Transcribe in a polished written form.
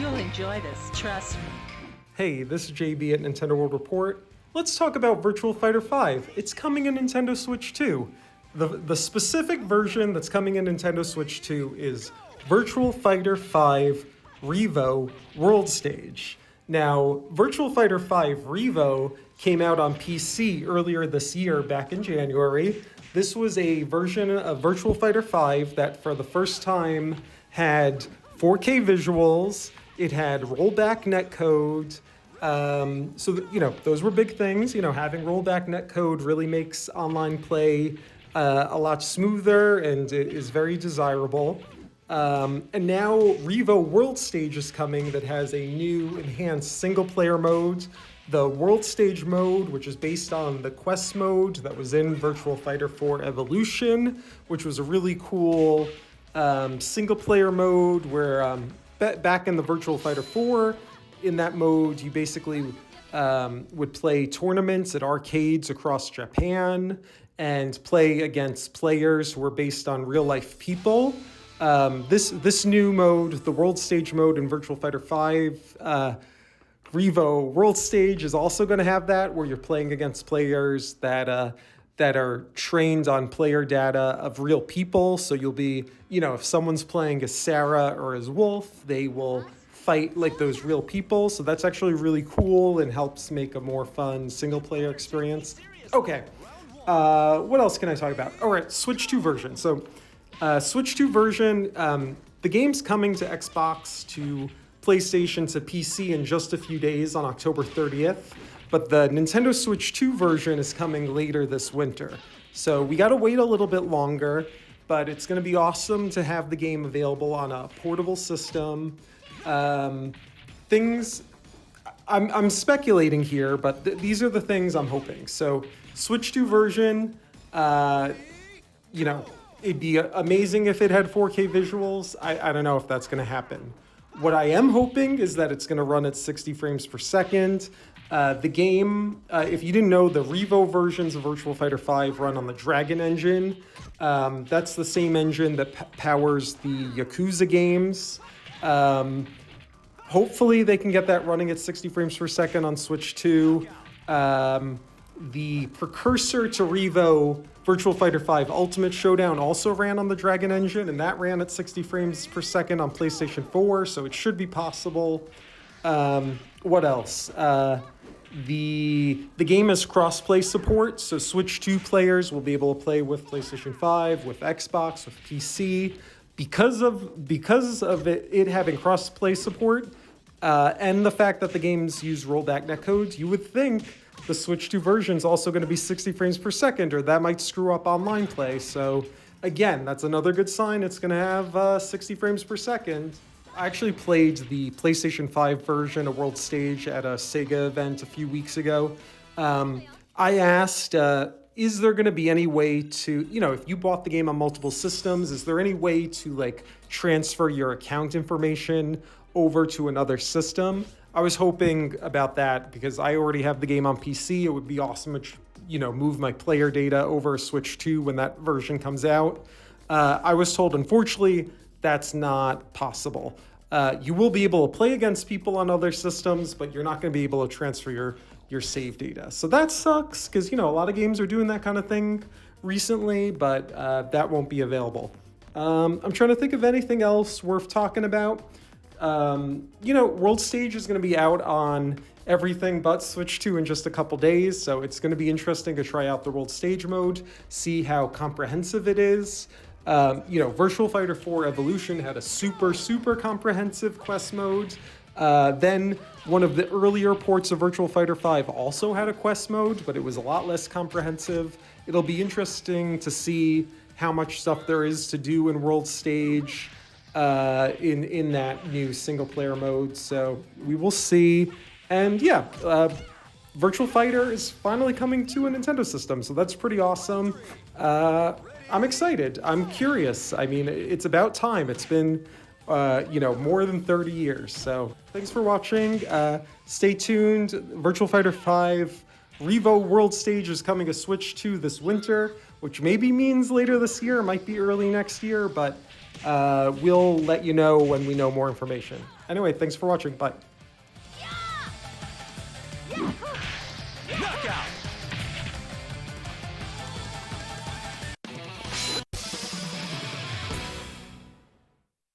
You'll enjoy this, trust me. Hey, this is JB at Nintendo World Report. Let's talk about Virtua Fighter 5. It's coming in Nintendo Switch 2. The specific version that's coming in Nintendo Switch 2 is Virtua Fighter 5 R.E.V.O. World Stage. Now, Virtua Fighter 5 R.E.V.O. came out on PC earlier this year, back in January. This was a version of Virtua Fighter 5 that for the first time had 4K visuals, it had rollback netcode. Those were big things. Having rollback netcode really makes online play a lot smoother and is very desirable. And now R.E.V.O. World Stage is coming that has a new enhanced single-player mode. The World Stage mode, which is based on the Quest mode that was in Virtua Fighter 4 Evolution, which was a really cool single-player mode where back in the Virtua Fighter 4, in that mode, you basically would play tournaments at arcades across Japan and play against players who were based on real-life people. This new mode, the World Stage mode in Virtua Fighter 5, R.E.V.O. World Stage is also going to have that, where you're playing against players that are trained on player data of real people. So you'll be, if someone's playing as Sarah or as Wolf, they will fight like those real people. So that's actually really cool and helps make a more fun single-player experience. Okay, what else can I talk about? All right, Switch 2 version. So Switch 2 version, the game's coming to Xbox, to PlayStation, to PC in just a few days on October 30th. But the Nintendo Switch 2 version is coming later this winter. So we got to wait a little bit longer, but it's going to be awesome to have the game available on a portable system. I'm speculating here, but these are the things I'm hoping. So Switch 2 version, it'd be amazing if it had 4K visuals. I don't know if that's going to happen. What I am hoping is that it's going to run at 60 frames per second. The game, if you didn't know, the R.E.V.O. versions of Virtua Fighter 5 run on the Dragon engine. That's the same engine that powers the Yakuza games. Hopefully they can get that running at 60 frames per second on Switch 2. The precursor to R.E.V.O., Virtua Fighter 5 Ultimate Showdown, also ran on the Dragon engine, and that ran at 60 frames per second on PlayStation 4, so it should be possible. What else? The game has cross-play support, so Switch 2 players will be able to play with PlayStation 5, with Xbox, with PC. Because of it having cross-play support, and the fact that the games use rollback netcodes, you would think the Switch 2 version is also going to be 60 frames per second, or that might screw up online play. So again, that's another good sign. It's going to have 60 frames per second. I actually played the PlayStation 5 version of World Stage at a Sega event a few weeks ago. I asked, is there going to be any way to, if you bought the game on multiple systems, is there any way to transfer your account information over to another system? I was hoping about that because I already have the game on PC. It would be awesome to, move my player data over Switch 2 when that version comes out. I was told, unfortunately, that's not possible. You will be able to play against people on other systems, but you're not going to be able to transfer your save data. So that sucks because, a lot of games are doing that kind of thing recently, but that won't be available. I'm trying to think of anything else worth talking about. World Stage is going to be out on everything but Switch 2 in just a couple days, so it's going to be interesting to try out the World Stage mode, see how comprehensive it is. Virtua Fighter 4 Evolution had a super comprehensive quest mode. Then one of the earlier ports of Virtua Fighter 5 also had a quest mode, but it was a lot less comprehensive. It'll be interesting to see how much stuff there is to do in World Stage in that new single-player mode. So we will see. And Virtua Fighter is finally coming to a Nintendo system, so that's pretty awesome. I'm excited. I'm curious. I mean, it's about time. It's been, more than 30 years. So thanks for watching. Stay tuned. Virtua Fighter 5 R.E.V.O. World Stage is coming to Switch 2 this winter, which maybe means later this year, might be early next year, but We'll let you know when we know more information. Anyway, thanks for watching. Bye.